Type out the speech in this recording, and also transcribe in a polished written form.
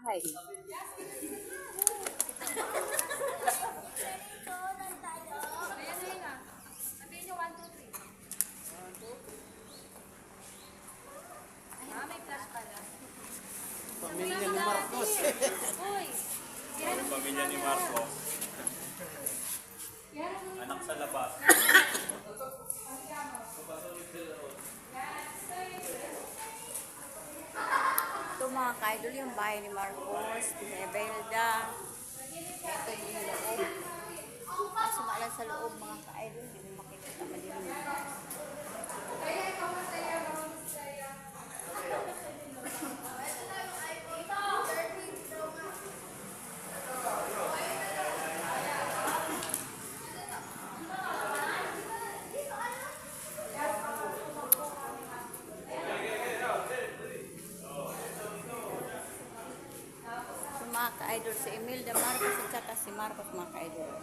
bahay. Pamilya ni Marcos. Yung pamilya ni Marcos. Anak sa labas. Ito mga ka-idol yung bahay ni Marcos, Pinebelda. Ito yung loob. Kaso maalan sa loob mga ka-idol, hindi mo makikita malilim. Mga ka-idol, si Imelda Marcos at saka si Marcos mga ka-idol.